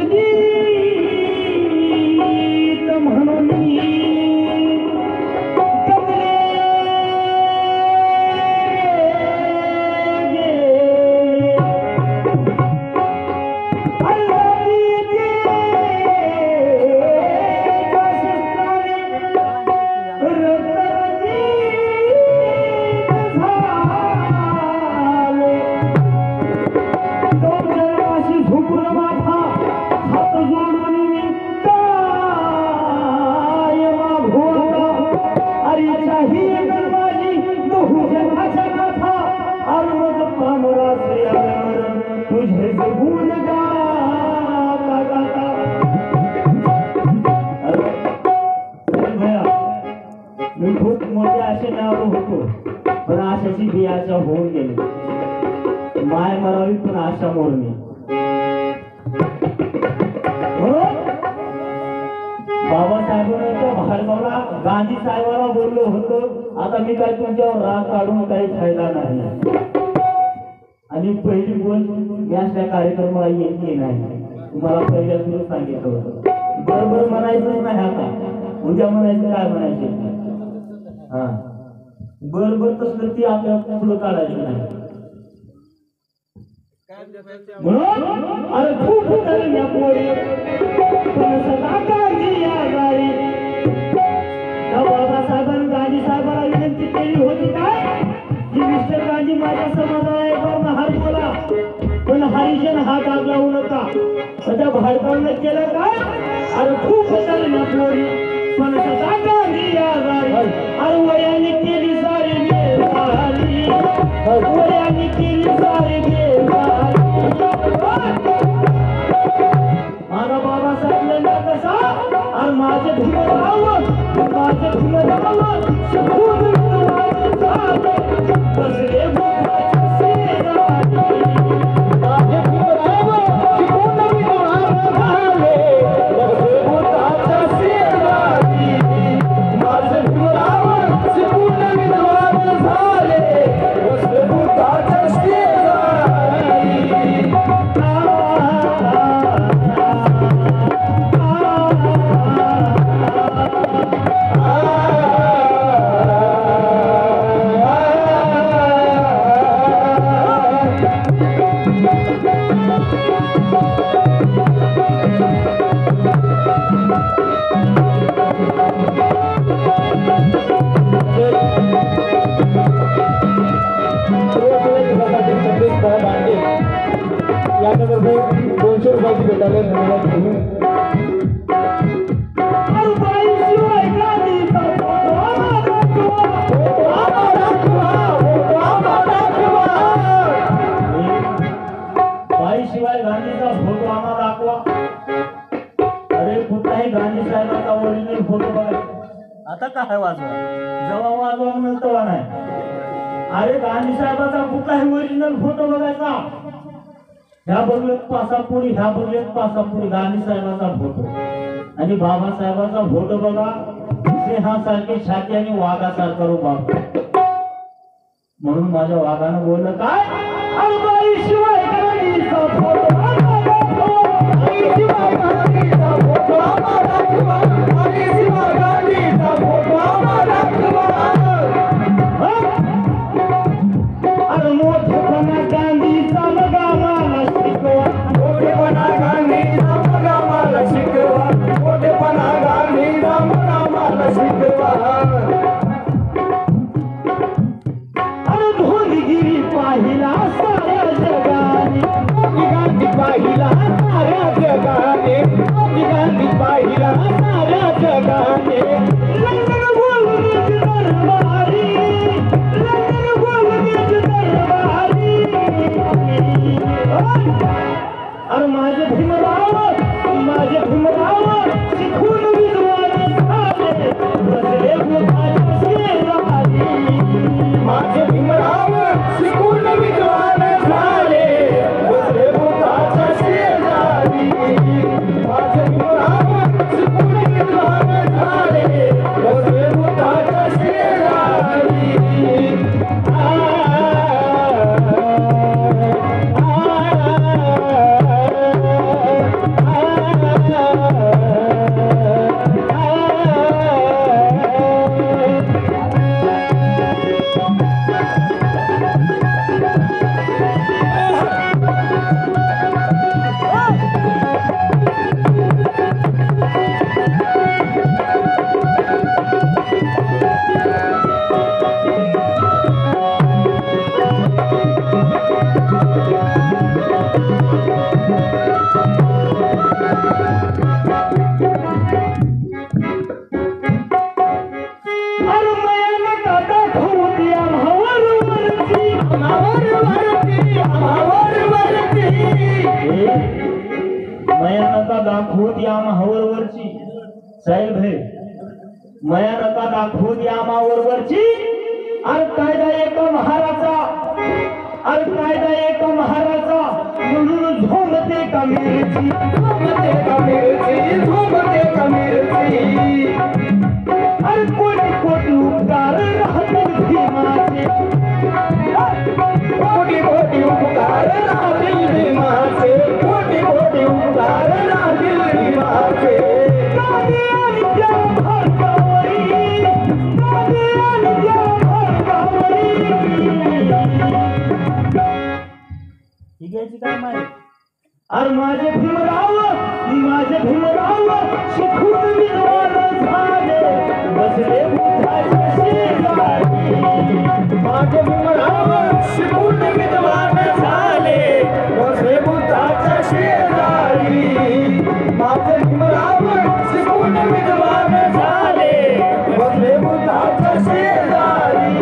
गीत म्हणून पण आशाची बियाच्या होऊन गेली माय मरावी पण आशा मोरणी बाबासाहेबांच्या भारताला गांधी साहेबांना बोललो होतो आता मी काय तुमच्यावर राग काढून काही फायदा नाही आणि पहिली बोल मी त्या कार्यक्रमाला येते नाही तुम्हाला पहिल्या सुरू सांगितलं होतं बरोबर म्हणायचंच नाही आता उद्या म्हणायचं काय म्हणायचं हा बरोबर तसलं ती आपल्या पुढं काढायचं नाही म्हणून अरे खूप या पोरी पण सदा गांधी या गाडी बाबासाहेबांनी गांधी साहेबांना विनंती केली होती काय की मिस्टर गांधी माझ्या समाजाला एक हार बोला पण हरिजन हात आग लावू नका त्या भारतानं केलं काय अरे खूप या पोरी पण सदा गांधी या गाडी अरे वयाने केली सारी वयाने केली सारी माझा बाबासाहेब कसा आणि माझे भीमराव शिवाय गांधीचा फोटो आम्हाला दाखवा अरे कुठलाही गांधी साहेबांचा ओरिजिनल फोटो बघा आता काय वाजवा जेव्हा वाजवा म्हणून तेव्हा नाही अरे गांधी साहेबांचा कुठलाही ओरिजिनल फोटो बघायचा ह्या बघलेत पासापुरी ह्या बघलेत पासापुरी गांधी साहेबांचा फोटो आणि बाबासाहेबांचा फोटो बघा सिंहासारखी छाती आणि वाघासारखा रूप म्हणून माझ्या वाघानं बोललं काय शिवाय दाखवत या मावरवरची साहेब हे माया नका दाखवत या मावरवरची अरे कायदा एका महाराचा अरे कायदा एका महाराचा म्हणून झोमते का मिरची झोमते का मिरची झोमते का मिरची अरे कोटी कोटी उपकार राहतील भीमाचे कोटी कोटी उपकार राहतील भीमाचे कोटी कोटी उपकार राहतील भीमाचे गादी आणि त्या भारतावरी गादी आणि त्या भारतावरी ही घ्यायची काय माहिती अरे माझे भीमराव शिकून विद्वान झाले बसले बुद्धाच्या शेजारी माझे भीमराव शिकून विद्वान झाले बसले बुद्धाच्या शेजारी माझे भीमराव शिकून विद्वान झाले बसले बुद्धाच्या शेजारी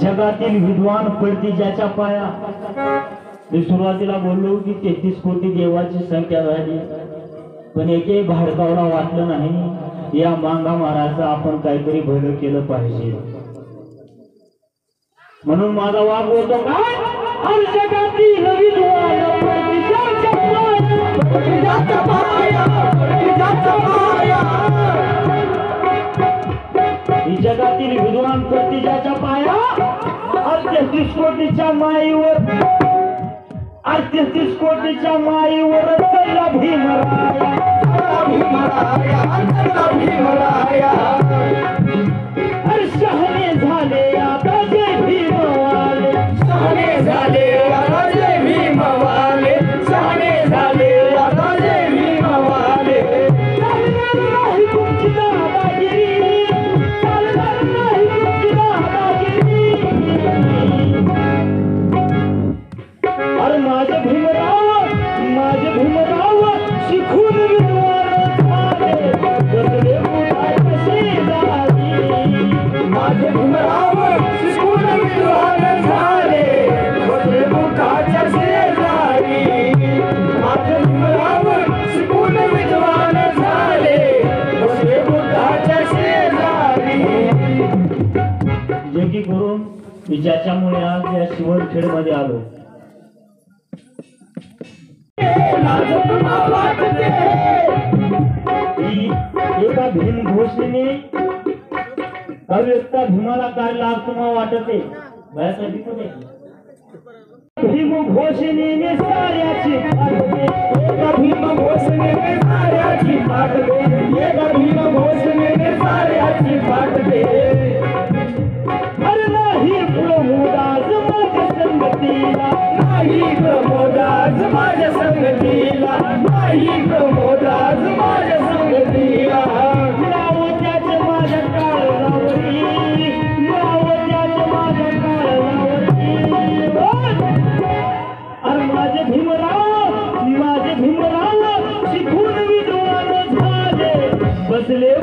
जगातील विद्वान पडती ज्याच्या पाया मी सुरुवातीला बोललो की 33 कोटी देवाची संख्या झाली पण एकही भाडकावला वाटलं नाही या मांगा मारायचं आपण काहीतरी भलं केलं पाहिजे म्हणून माझा वाद बोलतो काय जगातील विद्वान पडती ज्याच्या पाया ही जगातील विद्वान पडती ज्याच्या पाया 38 कोटीच्या माईवर 38 कोटीच्या माईवर चला भीमराया शहाणे झाले आता जय भीमवाले शहाणे झाले आता जय भीमवाले शहाणे झाले आता जय भीमवाले चालणार नाही तुमची दादागिरी चालणार नाही तुमची दादागिरी अरे माझे भीमराव शिकून विद्वान झाले बसले बुद्धाच्या शेजारी माझे भीमराव शिकून विद्वान झाले बसले बुद्धाच्या शेजारी माझे भीमराव शिकून विद्वान झाले बसले बुद्धाच्या शेजारी जे की करून ज्याच्यामुळे आज या शिवणखेड मध्ये आलो एका भीम घोषणे अव्यक्ता भीमाला काय लाभ तुम्हाला वाटते भीम घोषणेने साऱ्याची फाटले एका भीम घोषणेने साऱ्याची फाटले एका भीम घोषणेने साऱ्याची फाटले अरे नाही प्रमोदाज माझ्या संगतीला नाही प्रमोदाज माझ्या संगतीला नाही प्रमोदाज माझ्या संगतीला नाव त्याचे माझ्या काळजावरी नाव त्याचे माझ्या काळजावरी अरे माझे भीमराव शिकून विद्वान झाले बसले